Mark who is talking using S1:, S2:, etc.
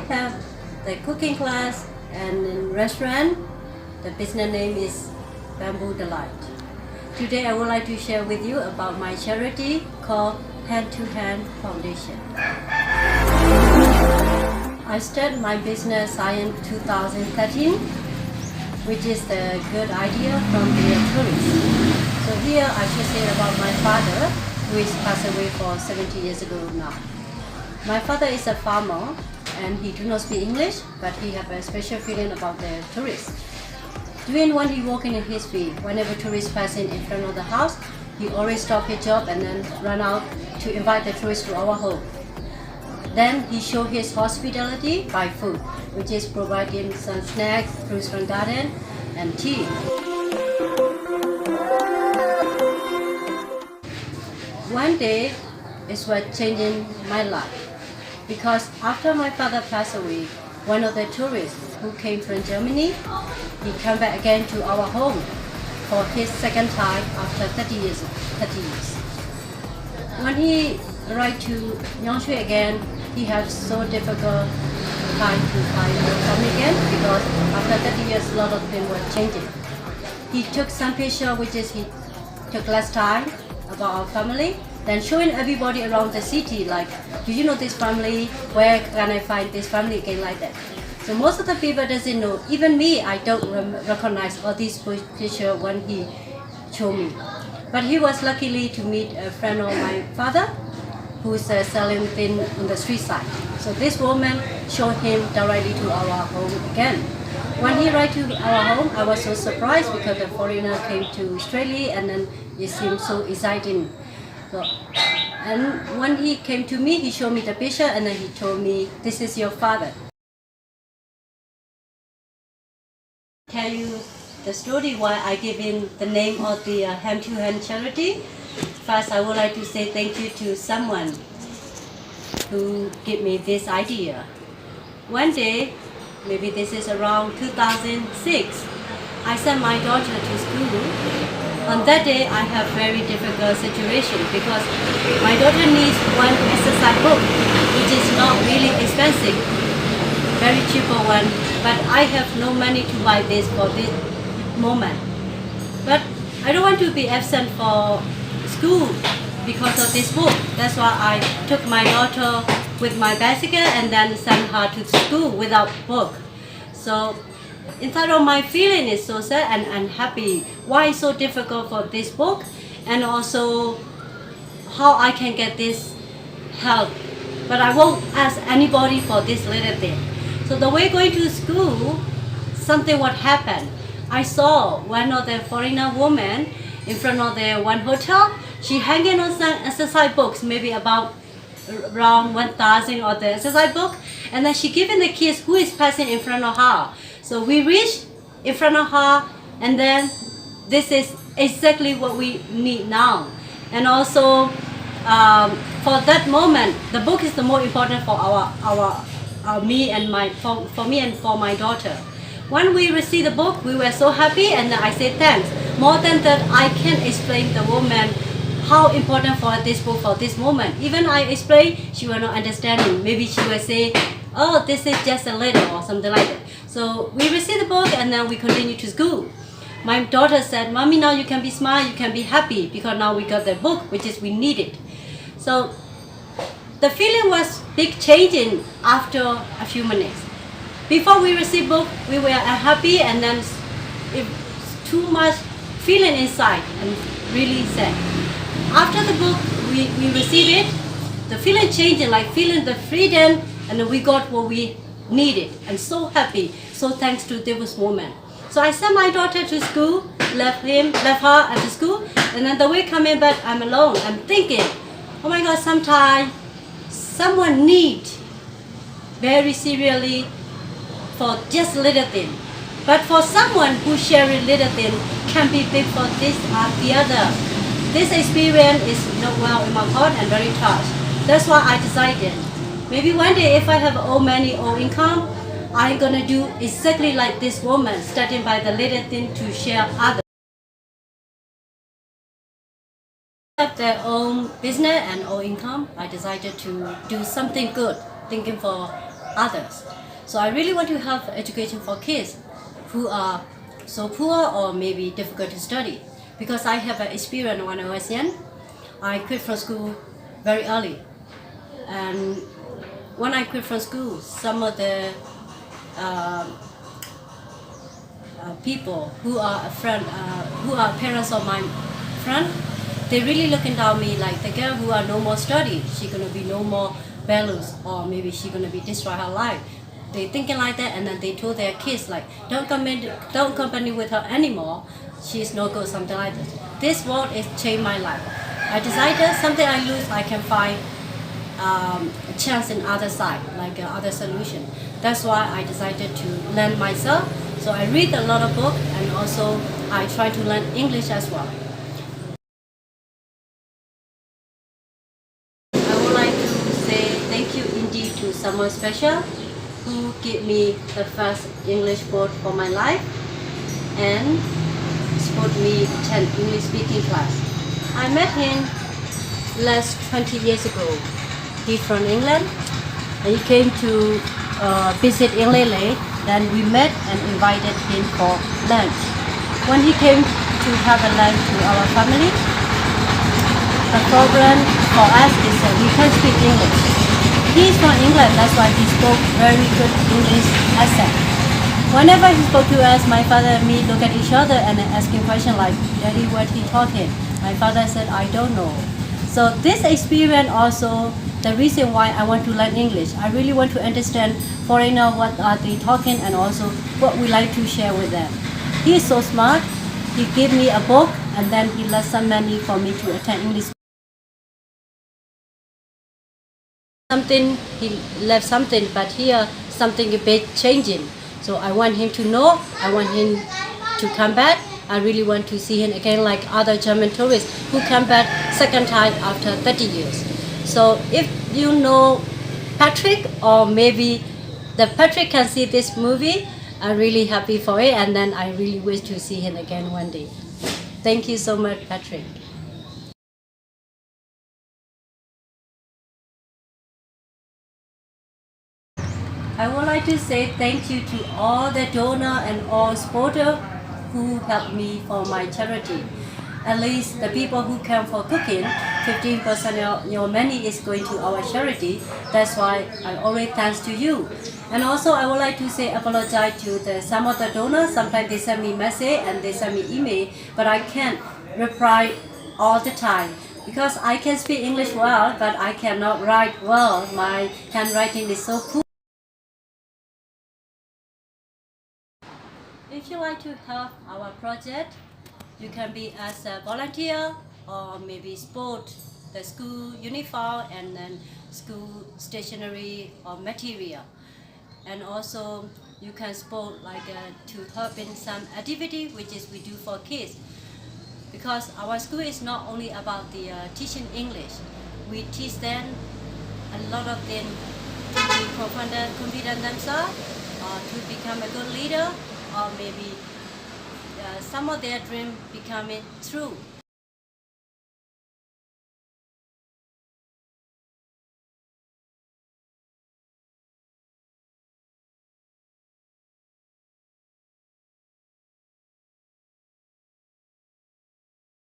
S1: have the cooking class and in restaurant. The business name is Bamboo Delight. Today I would like to share with you about my charity called Hand to Hand Foundation. I started my business in 2013, which is the good idea from the tourists. So here I should say about my father, who is passed away for 70 years ago now. My father is a farmer and he do not speak English, but he have a special feeling about the tourists. Even when he walking in his field, whenever tourists pass in front of the house, he always stop his job and then run out to invite the tourists to our home. Then he show his hospitality by food, which is providing some snacks, fruits from garden, and tea. One day, is what changing my life, because after my father passed away, one of the tourists who came from Germany, he came back again to our home for his second time after 30 years. When he arrived to Yangshui again, he had so difficult time to find the family again, because after 30 years, a lot of things were changing. He took some picture, which is he took less time about our family, then showing everybody around the city, like, do you know this family? Where can I find this family again, like that. So most of the people doesn't know. Even me, I don't recognize all these pictures when he showed me. But he was luckily to meet a friend of my father, who's selling things on the street side. So this woman showed him directly to our home again. When he arrived to our home, I was so surprised because the foreigner came to Australia and then it seemed so exciting. So, and when he came to me, he showed me the picture and then he told me, this is your father. Tell you the story why I give him the name of the Hand to Hand charity. First, I would like to say thank you to someone who gave me this idea. One day, maybe this is around 2006, I sent my daughter to school. On that day, I have very difficult situation because my daughter needs one exercise book, which is not really expensive, very cheaper one, but I have no money to buy this for this moment. But I don't want to be absent for school because of this book. That's why I took my daughter with my bicycle and then sent her to school without book. So inside of my feeling is so sad and unhappy. Why it's so difficult for this book, and also how I can get this help. But I won't ask anybody for this little thing. So the way going to school, something what happened. I saw one of the foreigner woman in front of the one hotel. She hanging on some exercise books, maybe about around 1,000 of the exercise book, and then she giving the kids who is passing in front of her. So we reached in front of her, and then this is exactly what we need now. And also for that moment, the book is the more important for me and for me and for my daughter. When we received the book, we were so happy, and I said thanks. More than that, I can explain the woman how important for this book for this moment. Even I explain, she will not understanding. Maybe she will say, oh, this is just a little or something like that. So we received the book and then we continue to school. My daughter said, Mommy, now you can be smart, you can be happy because now we got the book, which is we needed. So the feeling was big changing after a few minutes. Before we received book, we were happy, and then it too much feeling inside and really sad. After the book, we received it, the feeling changing, like feeling the freedom, and then we got what we needed, and so happy. So thanks to this woman. So I sent my daughter to school, left her at the school, and then the way coming back, I'm alone. I'm thinking, oh my God, sometimes someone needs very seriously for just little thing. But for someone who sharing little thing can be big for this or the other. This experience is not well in my heart and very touched. That's why I decided, maybe one day if I have all money or income, I'm gonna do exactly like this woman, starting by the little thing to share others. Have their own business and own income, I decided to do something good, thinking for others. So I really want to have education for kids who are so poor or maybe difficult to study. Because I have an experience when I was young, I quit from school very early. And when I quit from school, some of the people who are a friend, who are parents of my friend, they really looking down me like the girl who are no more study, she gonna be no more values, or maybe she gonna be destroy her life. They thinking like that, and then they told their kids like, don't company with her anymore. She's no good, something like this. This word is changed my life. I decided something I lose, I can find a chance in other side, like other solution. That's why I decided to learn myself. So I read a lot of books, and also I try to learn English as well. I would like to say thank you indeed to someone special who gave me the first English word for my life and taught me 10 English speaking class. I met him last 20 years ago. He's from England, and he came to visit in Lele. Then we met and invited him for lunch. When he came to have a lunch to our family, the problem for us is that we can't speak English. He's from England, that's why he spoke very good English accent. Whenever he spoke to us, my father and me look at each other and asking questions like, Daddy, what he talking? My father said, I don't know. So this experience also the reason why I want to learn English. I really want to understand foreigner what are they talking, and also what we like to share with them. He is so smart. He gave me a book, and then he left some money for me to attend English. He left something, but here something a bit changing. So I want him to know. I want him to come back. I really want to see him again like other German tourists who come back second time after 30 years. So if you know Patrick, or maybe the Patrick can see this movie, I'm really happy for it, and then I really wish to see him again one day. Thank you so much, Patrick. I would like to say thank you to all the donor and all supporters who helped me for my charity. At least the people who come for cooking, 15% of your money is going to our charity. That's why I always thanks to you. And also I would like to say apologize to some of the donors. Sometimes they send me message and they send me email, but I can't reply all the time because I can speak English well, but I cannot write well. My handwriting is so poor. If you like to help our project, you can be as a volunteer, or maybe support the school uniform and then school stationery or material. And also you can support like to help in some activity which is we do for kids. Because our school is not only about the teaching English. We teach them a lot of things to be confident themselves, or to become a good leader, or maybe some of their dream becoming true.